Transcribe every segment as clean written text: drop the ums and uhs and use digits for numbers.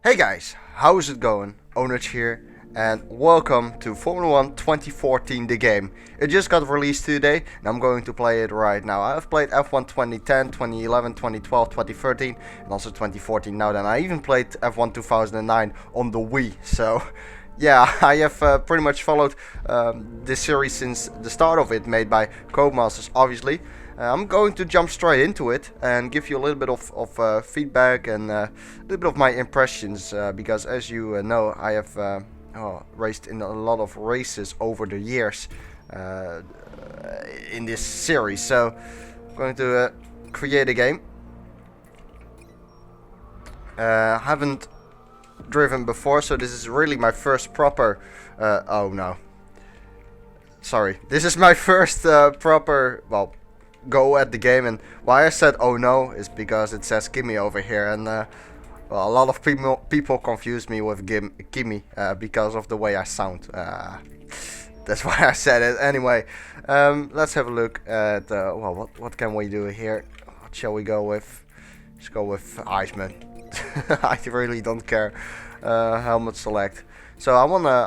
Hey guys, how is it going? Onage here, and welcome to Formula 1 2014 the game. It just got released today, and I'm going to play it right now. I've played F1 2010, 2011, 2012, 2013, and also 2014 now. Then I even played F1 2009 on the Wii, so yeah, I have pretty much followed this series since the start of it, made by Codemasters, obviously. I'm going to jump straight into it and give you a little bit of feedback and a little bit of my impressions, because as you know, I have raced in a lot of races over the years in this series. So I'm going to create a game. Haven't driven before, so this is really my first proper oh no, sorry, this is my first proper, well, go at the game. And why I said oh no is because it says gimme over here, and well, a lot of people confuse me with gimme because of the way I sound. That's why I said it. Anyway, let's have a look at well, what can we do here? What shall we go with? Let's go with Iceman. I really don't care. Helmet select. So I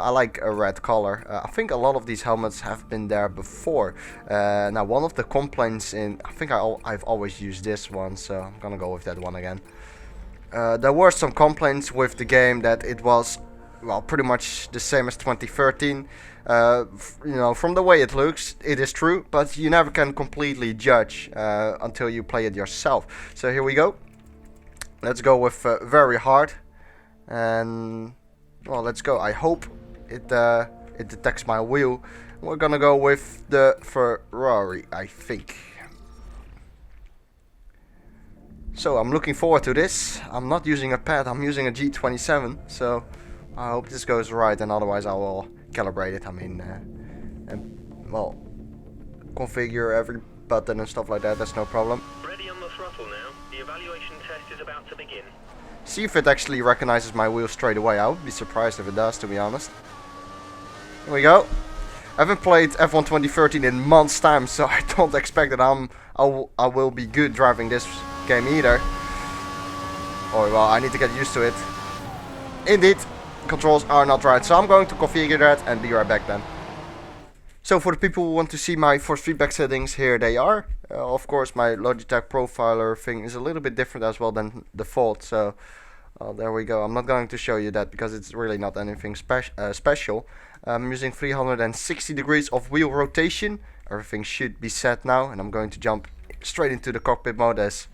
like a red color. I think a lot of these helmets have been there before. Now one of the complaints I think I've always used this one, so I'm gonna go with that one again. There were some complaints with the game that it was, well, pretty much the same as 2013. You know, from the way it looks, it is true, but you never can completely judge until you play it yourself. So here we go. Let's go with very hard, and well, let's go. I hope it detects my wheel. We're gonna go with the Ferrari, I think. So I'm looking forward to this. I'm not using a pad, I'm using a G27, so I hope this goes right, and otherwise I will calibrate it. I mean, and well, configure every button and stuff like that, that's no problem. Ready on the throttle now. The evaluation test is about to begin. See if it actually recognizes my wheel straight away. I would be surprised if it does, to be honest. Here we go. I haven't played F1 2013 in months time, so I don't expect that I will be good driving this game either. Oh well, I need to get used to it. Indeed, controls are not right, so I'm going to configure that and be right back then. So for the people who want to see my force feedback settings, here they are. Of course, my Logitech profiler thing is a little bit different as well than default, so there we go. I'm not going to show you that because it's really not anything special. I'm using 360 degrees of wheel rotation. Everything should be set now, and I'm going to jump straight into the cockpit mode, as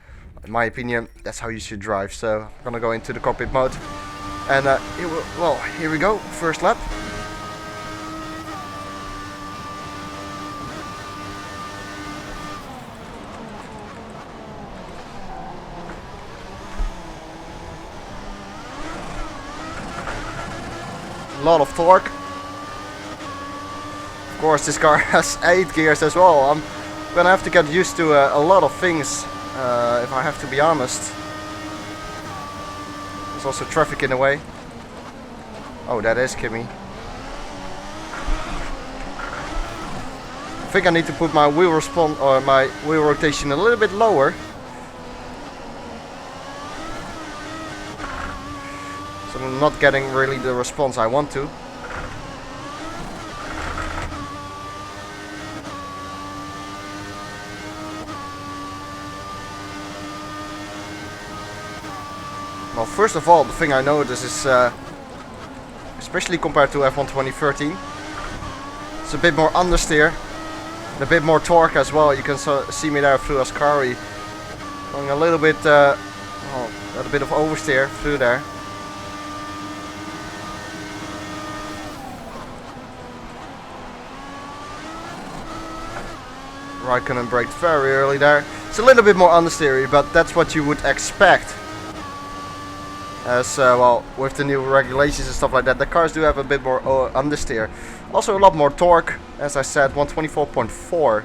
in my opinion that's how you should drive. So I'm gonna go into the cockpit mode, and here we go, first lap. A lot of torque. Of course, this car has 8 gears as well. I'm gonna have to get used to a lot of things, if I have to be honest. There's also traffic in the way. Oh, that is Kimmy. I think I need to put my wheel response or my wheel rotation a little bit lower. So I'm not getting really the response I want to. Well, first of all, the thing I notice is, especially compared to F1 2013, it's a bit more understeer, and a bit more torque as well. You can see me there through Ascari, going a little bit, a bit of oversteer through there. Raikkonen braked very early there. It's a little bit more understeery, but that's what you would expect. As well, with the new regulations and stuff like that, the cars do have a bit more understeer. Also a lot more torque, as I said, 124.4.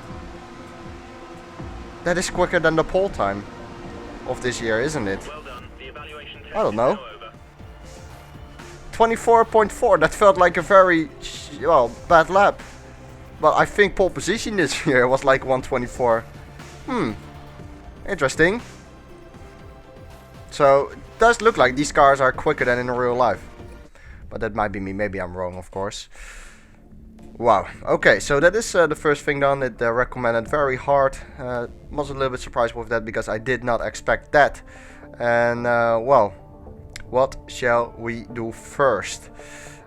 That is quicker than the pole time of this year, isn't it? Well done. The evaluation test I don't know. is now over. 24.4, that felt like a very, well, bad lap. But I think pole position this year was like 124. Interesting. So does look like these cars are quicker than in real life. But that might be me, maybe I'm wrong, of course. Wow, okay, so that is the first thing done. It recommended very hard. Was a little bit surprised with that because I did not expect that. And well, what shall we do first?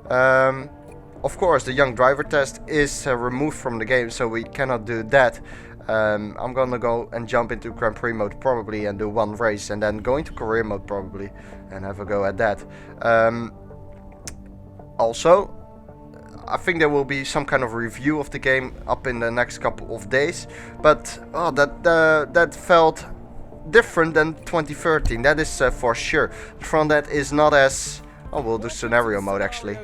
Of course, the young driver test is removed from the game, so we cannot do that. I'm gonna go and jump into Grand Prix mode probably and do one race, and then go into career mode probably and have a go at that. Also, I think there will be some kind of review of the game up in the next couple of days, but oh, that felt different than 2013. That is for sure. The front end is not as. Oh, we'll do scenario mode actually.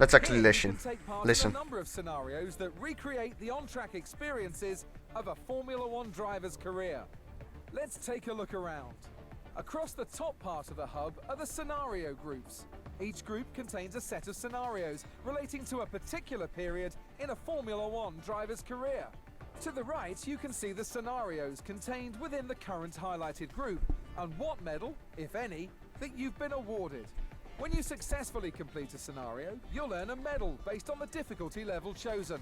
Let's actually listen. Listen. A number of scenarios that recreate the on-track experiences of a Formula One driver's career. Let's take a look around. Across the top part of the hub are the scenario groups. Each group contains a set of scenarios relating to a particular period in a Formula One driver's career. To the right, you can see the scenarios contained within the current highlighted group and what medal, if any, that you've been awarded. When you successfully complete a scenario, you'll earn a medal based on the difficulty level chosen.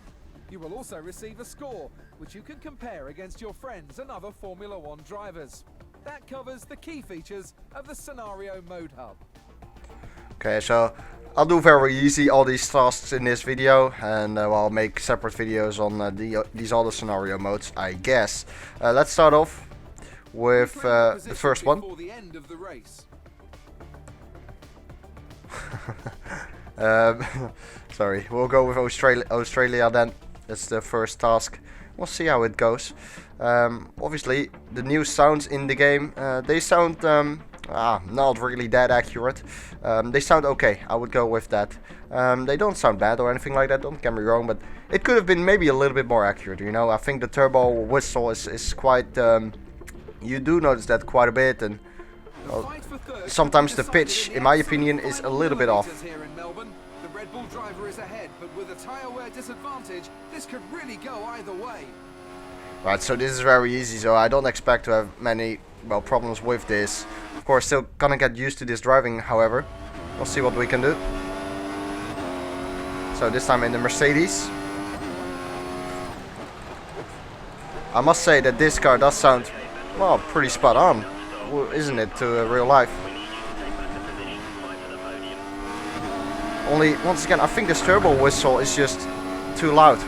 You will also receive a score, which you can compare against your friends and other Formula One drivers. That covers the key features of the scenario mode hub. Okay, so I'll do very easy all these tasks in this video, and I'll make separate videos on these other scenario modes, I guess. Let's start off with the first one. The end of the race. Sorry, we'll go with Australia then. That's the first task. We'll see how it goes. Obviously, the new sounds in the game, they sound not really that accurate. They sound okay, I would go with that. They don't sound bad or anything like that, don't get me wrong, but it could have been maybe a little bit more accurate, you know. I think the turbo whistle is quite, you do notice that quite a bit, and sometimes the pitch, in my opinion, is a little bit off. The Red Bull driver is ahead, but with a tyre wear disadvantage, this could really go either way. Right, so this is very easy, so I don't expect to have many, well, problems with this. Of course, still gonna get used to this driving, however. We'll see what we can do. So this time in the Mercedes. I must say that this car does sound, well, pretty spot on, isn't it, to real life? Only, once again, I think this turbo whistle is just too loud.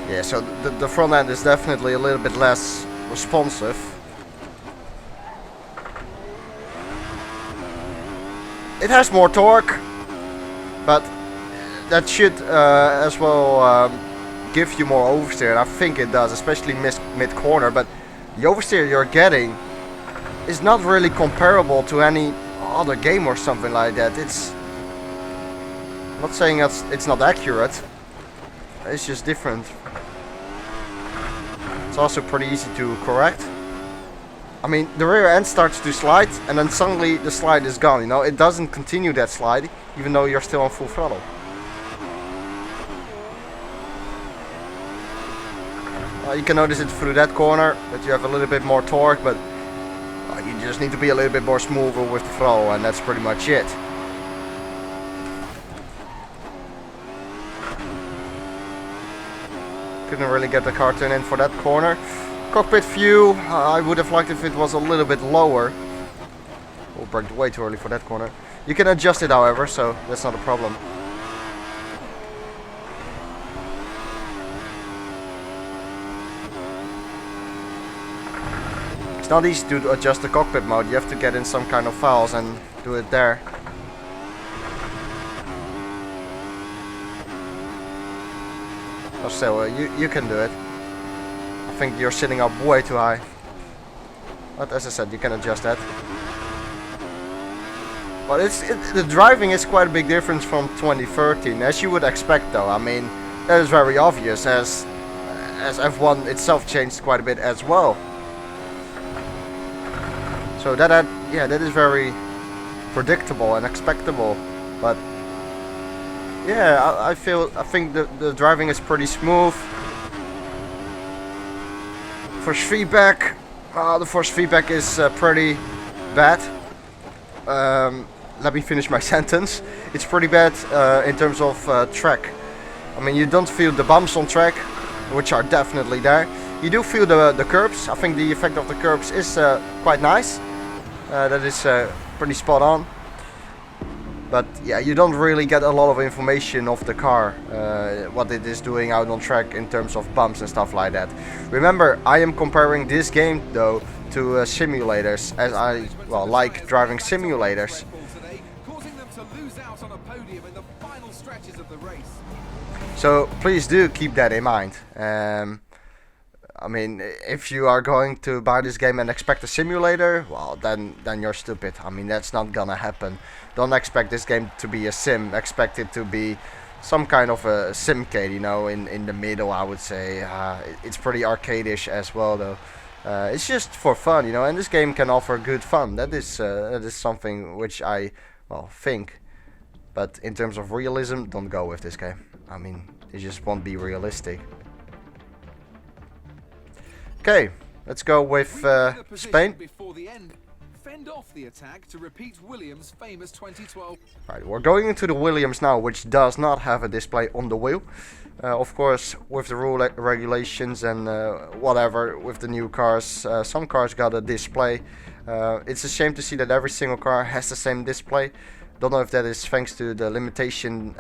Yeah, so the front end is definitely a little bit less responsive. It has more torque, but that should as well give you more oversteer, and I think it does, especially mid-corner, but the oversteer you're getting is not really comparable to any other game or something like that. It's, I'm not saying it's not accurate, it's just different. It's also pretty easy to correct. I mean, the rear end starts to slide, and then suddenly the slide is gone, you know. It doesn't continue that slide, even though you're still on full throttle. You can notice it through that corner, that you have a little bit more torque, but you just need to be a little bit more smoother with the throttle, and that's pretty much it. Couldn't really get the car turned in for that corner. Cockpit view, I would have liked if it was a little bit lower. Oh, braked way too early for that corner. You can adjust it, however, so that's not a problem. It's not easy to adjust the cockpit mode. You have to get in some kind of files and do it there. But still, you can do it. I think you're sitting up way too high. But as I said, you can adjust that. But the driving is quite a big difference from 2013, as you would expect though. I mean, that is very obvious, as F1 itself changed quite a bit as well. So that is very predictable and expectable. But Yeah, I think the driving is pretty smooth. Force feedback, the force feedback is pretty bad. Let me finish my sentence. It's pretty bad in terms of track. I mean, you don't feel the bumps on track, which are definitely there. You do feel the curbs. I think the effect of the curbs is quite nice. That is pretty spot on. But yeah, you don't really get a lot of information of the car, what it is doing out on track in terms of bumps and stuff like that. Remember, I am comparing this game though to simulators, as I like driving simulators. So please do keep that in mind. I mean, if you are going to buy this game and expect a simulator, well, then you're stupid. I mean, that's not gonna happen. Don't expect this game to be a sim. Expect it to be some kind of a simcade, you know, in the middle, I would say. It's pretty arcade-ish as well, though. It's just for fun, you know, and this game can offer good fun. That is something which I, think. But in terms of realism, don't go with this game. I mean, it just won't be realistic. Okay, let's go with Spain. Fend off the attack to repeat Williams' famous 2012. Right, we're going into the Williams now, which does not have a display on the wheel. Of course, with the rule regulations and whatever, with the new cars, some cars got a display. It's a shame to see that every single car has the same display. Don't know if that is thanks to the limitation,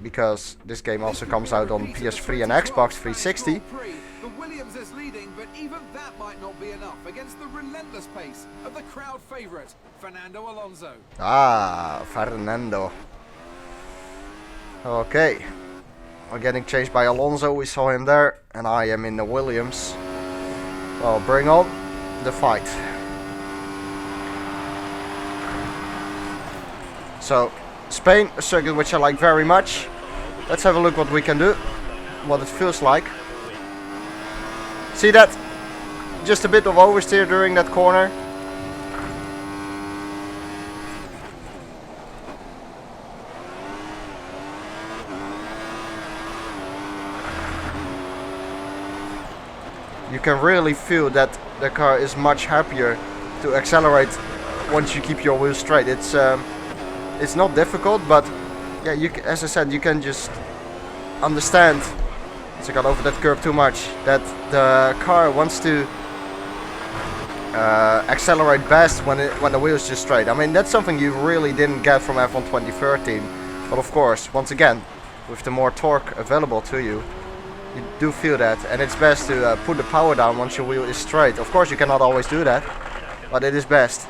because this game also comes out on PS3 and Xbox 360. Williams is leading, but even that might not be enough against the relentless pace of the crowd favourite, Fernando Alonso. Ah, Fernando. Okay. We're getting chased by Alonso, we saw him there, and I am in the Williams. Well, bring on the fight. So, Spain, a circuit which I like very much. Let's have a look what we can do, what it feels like. See that? Just a bit of oversteer during that corner. You can really feel that the car is much happier to accelerate once you keep your wheels straight. It's not difficult, but yeah, as I said, you can just understand. So I got over that curve too much, that the car wants to accelerate best when the wheel is just straight. I mean, that's something you really didn't get from F1 2013. But of course, once again, with the more torque available to you, you do feel that. And it's best to put the power down once your wheel is straight. Of course, you cannot always do that, but it is best.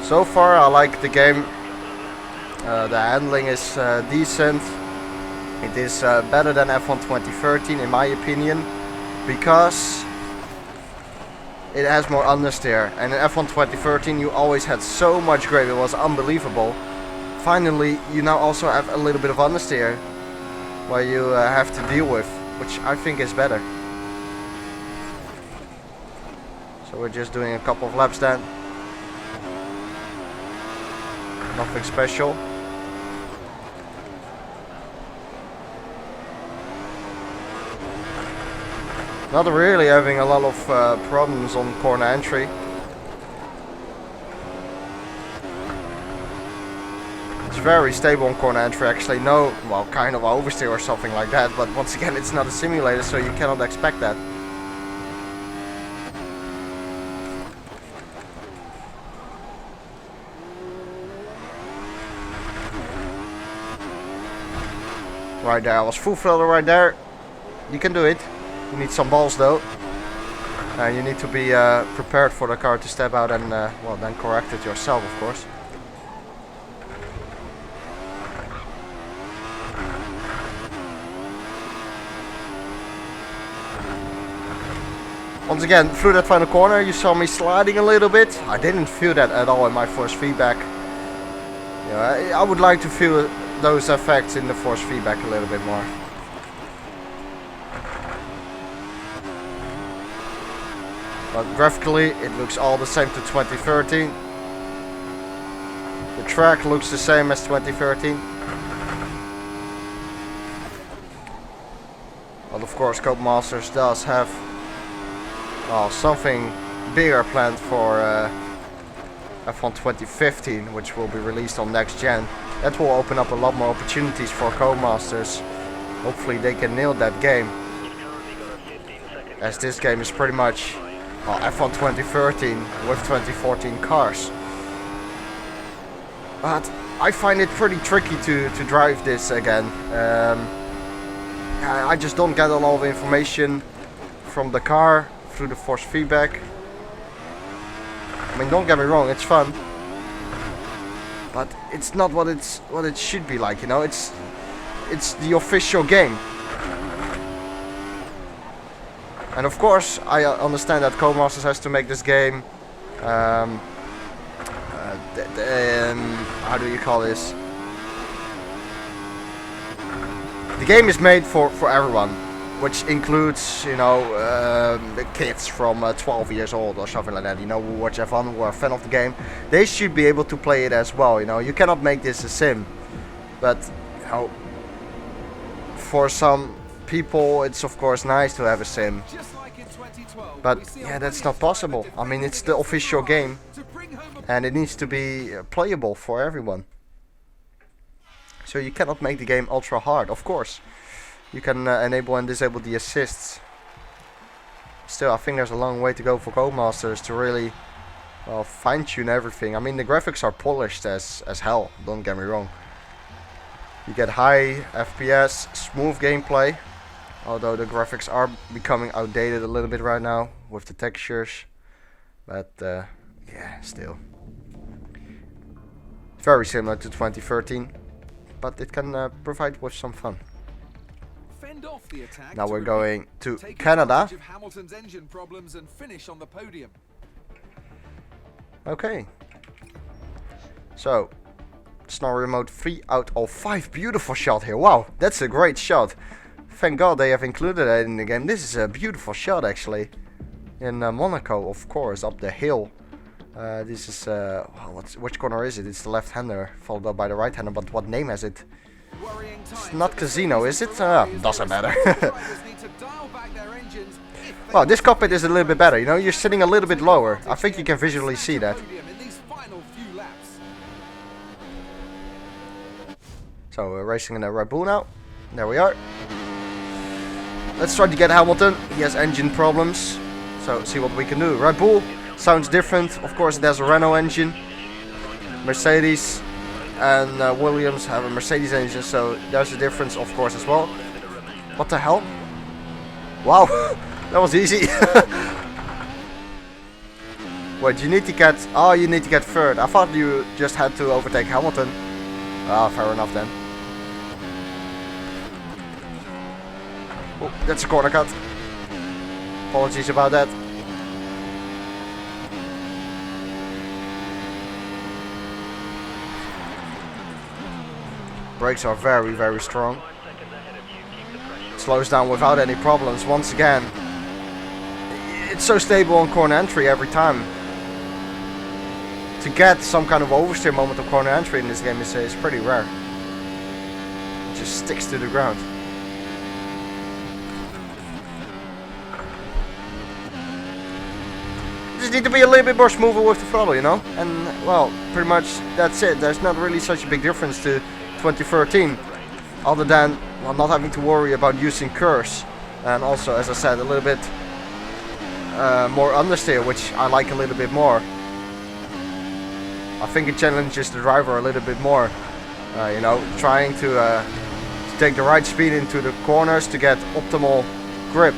So far I like the game, the handling is decent, it is better than F1 2013 in my opinion, because it has more understeer, and in F1 2013 you always had so much grip, it was unbelievable. Finally you now also have a little bit of understeer, where you have to deal with, which I think is better. So we're just doing a couple of laps then. Nothing special. Not really having a lot of problems on corner entry. It's very stable on corner entry actually. No, well, kind of oversteer or something like that. But once again, it's not a simulator, so you cannot expect that. Right there, I was full throttle right there. You can do it. You need some balls though. You need to be prepared for the car to step out and well, then correct it yourself, of course. Once again, through that final corner, you saw me sliding a little bit. I didn't feel that at all in my force feedback. Yeah, I would like to feel those effects in the force feedback a little bit more. But graphically, it looks all the same to 2013. The track looks the same as 2013. But of course, Codemasters does have something bigger planned for F1 2015, which will be released on next gen. That will open up a lot more opportunities for Codemasters. Hopefully they can nail that game, as this game is pretty much F1 2013 with 2014 cars. But I find it pretty tricky to drive this again. I just don't get a lot of information from the car through the force feedback. I mean, don't get me wrong, it's fun, but it's not what it should be like, you know. It's the official game. And of course, I understand that Codemasters has to make this game. How do you call this? The game is made for everyone, which includes, you know, the kids from 12 years old or something like that. You know, who watch F1, who are a fan of the game. They should be able to play it as well. You know, you cannot make this a sim, but you know, for some people, it's of course nice to have a sim. But yeah, that's not possible. I mean, it's the official game, and it needs to be playable for everyone. So you cannot make the game ultra hard. Of course, you can enable and disable the assists. Still, I think there's a long way to go for Codemasters to really, well, fine-tune everything. I mean, the graphics are polished as hell, don't get me wrong. You get high FPS, smooth gameplay. Although the graphics are becoming outdated a little bit right now with the textures. But yeah, still. Very similar to 2013. But it can provide with some fun. Now we're going to Canada. Hamilton's engine problems and finish on the podium. Okay. So, scenario mode 3 out of 5. Beautiful shot here. Wow, that's a great shot. Thank God they have included that in the game. This is a beautiful shot actually. In Monaco, of course, up the hill. This is, which corner is it? It's the left-hander, followed up by the right-hander, but what name has it? It's not Casino, is it? Doesn't matter. Well, this cockpit is a little bit better, you know, you're sitting a little bit lower. I think you can visually see that. So we're racing in a Red Bull now. There we are. Let's try to get Hamilton. He has engine problems. So see what we can do. Red Bull sounds different. Of course it has a Renault engine. Mercedes and Williams have a Mercedes engine. So there's a difference of course as well. What the hell? Wow. That was easy. Wait, you need to get... Oh, you need to get third. I thought you just had to overtake Hamilton. Ah, fair enough then. Oh, that's a corner cut. Apologies about that. Brakes are very, very strong. Slows down without any problems once again. It's so stable on corner entry every time. To get some kind of oversteer moment of corner entry in this game is pretty rare. It just sticks to the ground. Just need to be a little bit more smoother with the throttle, you know, and well, pretty much that's it. There's not really such a big difference to 2013, other than, well, not having to worry about using curves, and also, as I said, a little bit more understeer, which I like a little bit more. I think it challenges the driver a little bit more, you know, trying to take the right speed into the corners to get optimal grip.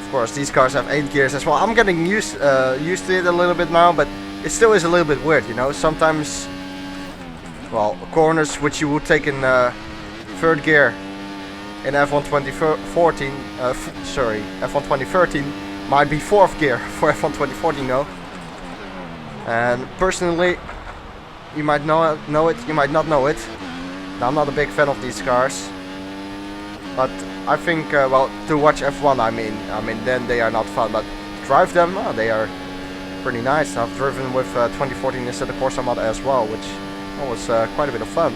Of course, these cars have 8 gears as well. I'm getting used to it a little bit now, but it still is a little bit weird, you know. Sometimes, well, corners which you would take in third gear in F1 2014, F1 2013 might be 4th gear for F1 2014 though. And personally, you might know it, you might not know it. I'm not a big fan of these cars, but I think well, to watch F1, I mean then they are not fun, but drive them, they are pretty nice. I've driven with 2014 instead of Corsa mod as well, which was quite a bit of fun.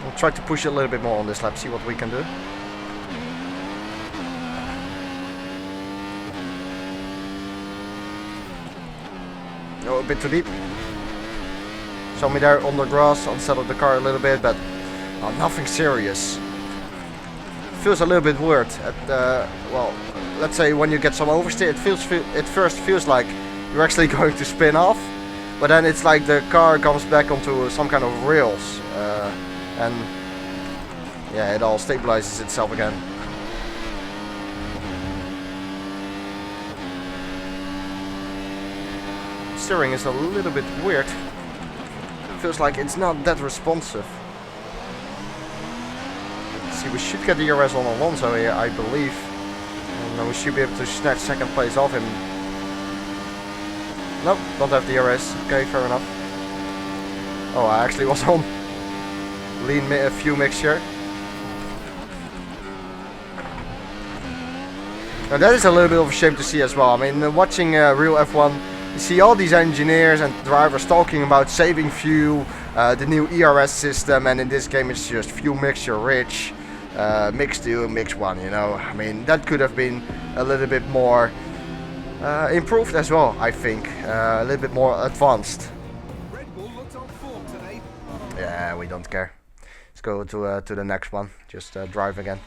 We'll try to push it a little bit more on this lap, see what we can do. Oh, a bit too deep. Saw me there on the grass, unsettled the car a little bit, but nothing serious. Feels a little bit weird. Well, let's say when you get some oversteer, it first feels like you're actually going to spin off, but then it's like the car comes back onto some kind of rails, and yeah, it all stabilizes itself again. Steering is a little bit weird. Feels like it's not that responsive. See, we should get the ERS on Alonso here, I believe, and we should be able to snatch 2nd place off him. Nope, don't have the ERS. Okay, fair enough. Oh, I actually was on lean fuel mixture. Now that is a little bit of a shame to see as well. I mean, watching real F1, you see all these engineers and drivers talking about saving fuel, the new ERS system, and in this game it's just fuel mixture rich, mix 2, mix 1, you know. I mean, that could have been a little bit more improved as well, I think, a little bit more advanced. Red Bull looked on form today. Yeah, we don't care. Let's go to the next one, just drive again.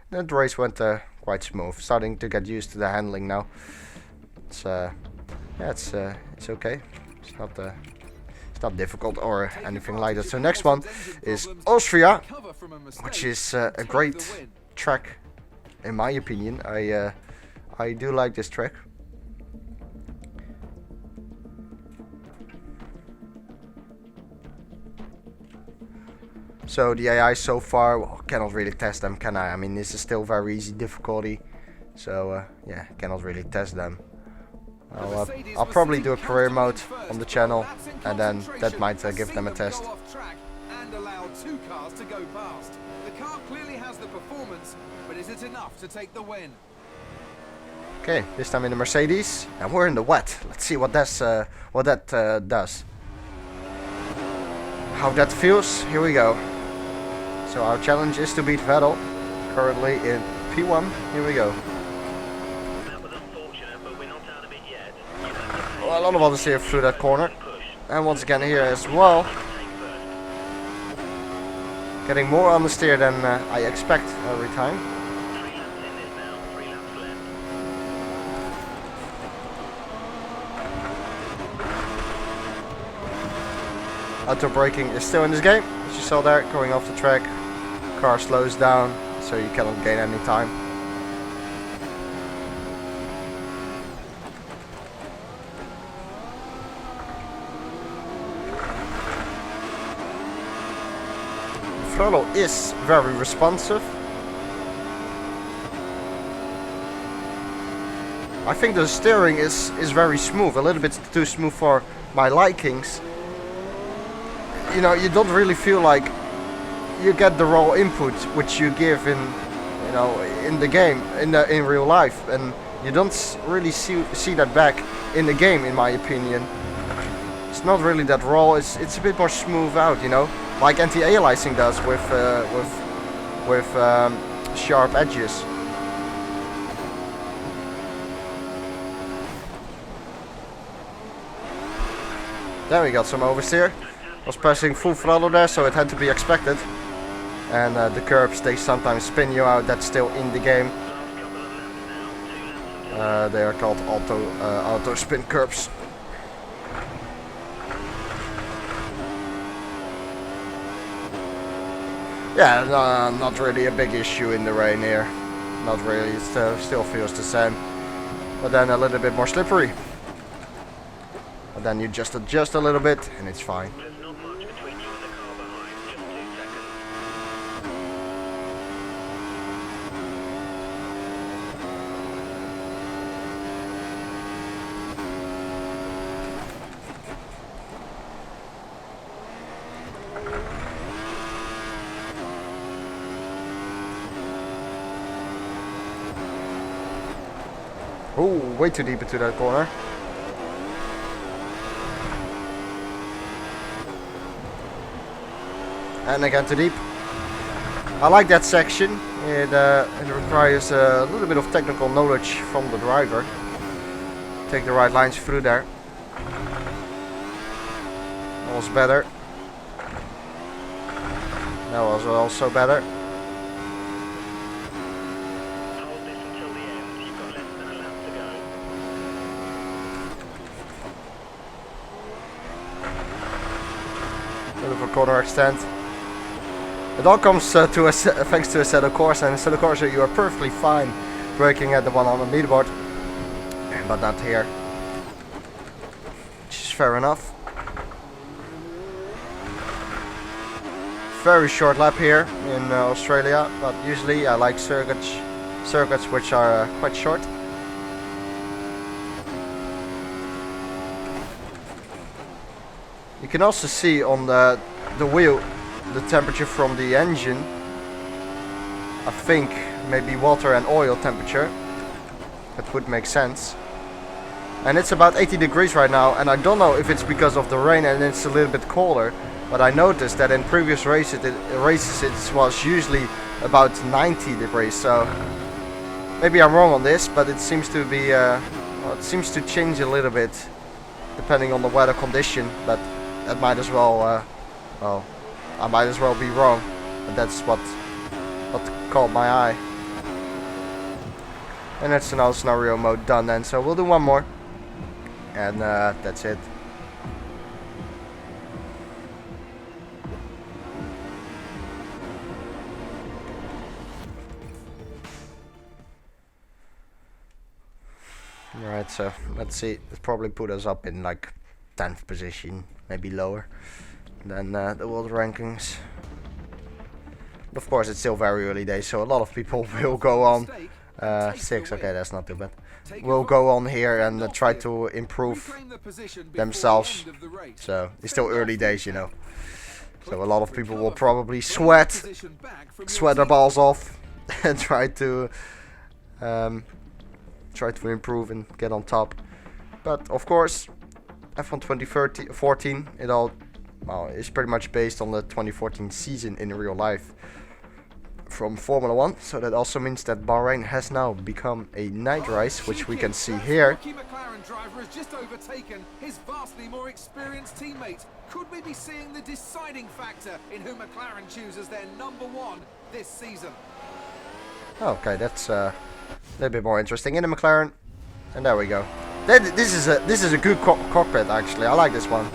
The race went quite smooth, starting to get used to the handling now. It's yeah, it's okay. It's not difficult or anything like that. So next one is Austria, which is a great track, in my opinion. I do like this track. So the AI so far, well, cannot really test them, can I? I mean, this is still very easy difficulty, so yeah, cannot really test them. I'll probably do a career mode on the channel, and then that might give them a test. And allow 2 cars to go past. The car clearly has the performance, but is it enough to take the win? Okay, this time in the Mercedes, and we're in the wet. Let's see what that does. How that feels. Here we go. So our challenge is to beat Vettel, currently in P1. Here we go. Well, a lot of others here through that corner, and once again here as well. Getting more understeer than I expect every time. Auto braking is still in this game, as you saw there, going off the track. Car slows down, so you cannot gain any time. The throttle is very responsive. I think the steering is very smooth, a little bit too smooth for my likings. You know, you don't really feel like you get the raw input which you give in, you know, in the game, in real life, and you don't really see that back in the game, in my opinion. It's not really that raw. It's a bit more smooth out, you know, like anti-aliasing does with sharp edges. There we got some oversteer. Was pressing full throttle there, so it had to be expected. And the curbs, they sometimes spin you out. That's still in the game. They are called auto spin curbs. Yeah, not really a big issue in the rain here. Not really. It still feels the same. but then a little bit more slippery. But then you just adjust a little bit and it's fine. There's not much between you and the car behind, just 2 seconds. Ooh, way too deep into that corner. And again too deep. I like that section. It requires a little bit of technical knowledge from the driver. Take the right lines through there. That was better. That was also better. Hold this until the end. You've got less than a lap to go. Bit of a corner extent. It all comes thanks to a set of course, and a set of course you are perfectly fine braking at the one on the leaderboard, but not here, which is fair enough. Very short lap here in Australia, but usually I like circuits which are quite short. You can also see on the wheel the temperature from the engine. I think maybe water and oil temperature. That would make sense. And it's about 80 degrees right now, and I don't know if it's because of the rain and it's a little bit colder, but I noticed that in previous races it was usually about 90 degrees, so maybe I'm wrong on this, but it seems to be well, it seems to change a little bit depending on the weather condition, but that might as well well, I might as well be wrong, and that's what caught my eye. And that's another scenario mode done then, so we'll do one more, and that's it. Alright, so let's see, it's probably put us up in like 10th position, maybe lower than the world rankings. Of course, it's still very early days, so a lot of people will go on 6, okay, that's not too bad, will go on here and try to improve themselves, so it's still early days, you know, so a lot of people will probably sweat their balls off and try to improve and get on top. But of course, F1 2014, it all is pretty much based on the 2014 season in real life from Formula 1, so that also means that Bahrain has now become a night race, which we can see here. Rookie McLaren driver has just overtaken his vastly more experienced teammate. Could we be seeing the deciding factor in who McLaren chooses their #1 this season? Okay, that's a little bit more interesting in the McLaren, and there we go. This is a good cockpit actually. I like this one.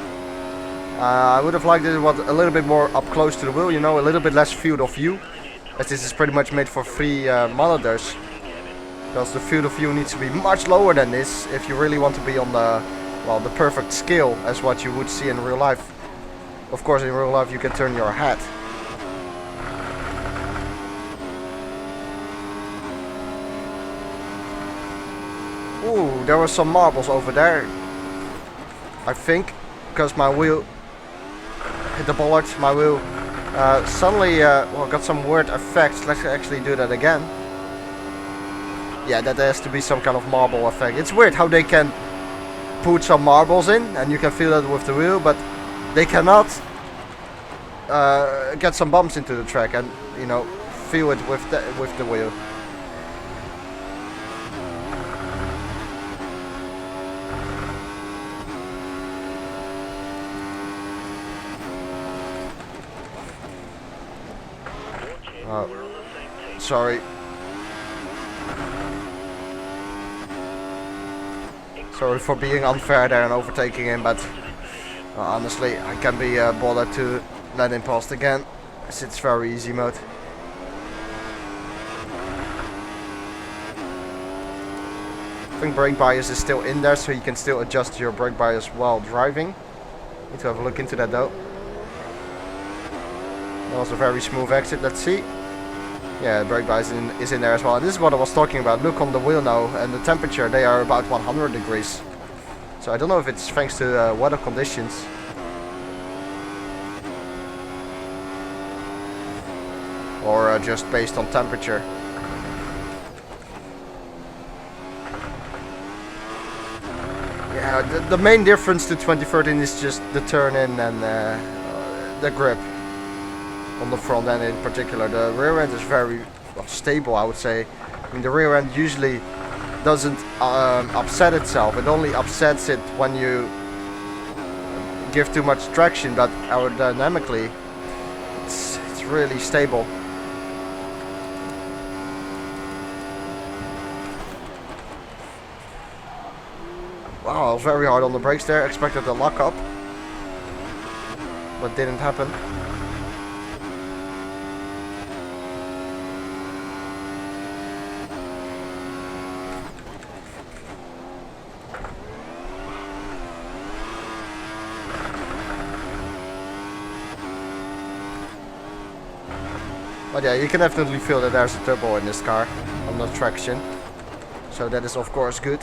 I would have liked it was a little bit more up close to the wheel, you know, a little bit less field of view, as this is pretty much made for 3 monitors. Because the field of view needs to be much lower than this if you really want to be on the perfect scale as what you would see in real life. Of course, in real life you can turn your head. Ooh, there were some marbles over there, I think, because my wheel hit the bollard. My wheel suddenly well, got some weird effects. Let's actually do that again. Yeah, that has to be some kind of marble effect. It's weird how they can put some marbles in and you can feel that with the wheel, but they cannot get some bumps into the track and, you know, feel it with the wheel. Sorry. Sorry for being unfair there and overtaking him, but honestly, I can't be bothered to let him past again, as it's very easy mode. I think brake bias is still in there, so you can still adjust your brake bias while driving. Need to have a look into that though. That was a very smooth exit, let's see. Yeah, the brake bias is in there as well. And this is what I was talking about. Look on the wheel now, and the temperature, they are about 100 degrees. So I don't know if it's thanks to weather conditions. Or just based on temperature. Yeah, the main difference to 2013 is just the turn in and the grip on the front end in particular. The rear end is very stable, I would say. I mean, the rear end usually doesn't upset itself. It only upsets it when you give too much traction, but aerodynamically it's really stable. Wow, I was very hard on the brakes there. Expected a lock up, but didn't happen. But yeah, you can definitely feel that there's a turbo in this car on the traction, so that is of course good.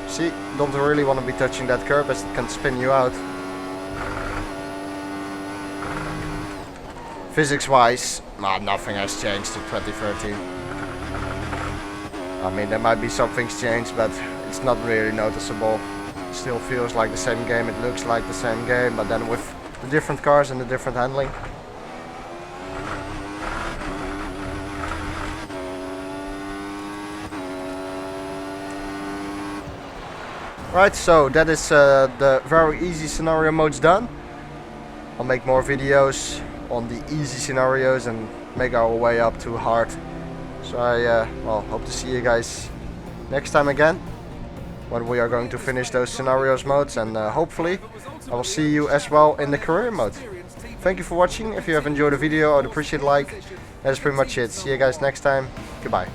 See, don't really want to be touching that curb as it can spin you out. Physics wise, nothing has changed to 2013. I mean, there might be some things changed, but it's not really noticeable. It still feels like the same game, it looks like the same game, but then with the different cars and the different handling. Right, so that is the very easy scenario modes done. I'll make more videos on the easy scenarios and make our way up to hard. So I well, hope to see you guys next time again when we are going to finish those scenarios modes, and hopefully I will see you as well in the career mode. Thank you for watching. If you have enjoyed the video, I would appreciate a like. That is pretty much it. See you guys next time. Goodbye.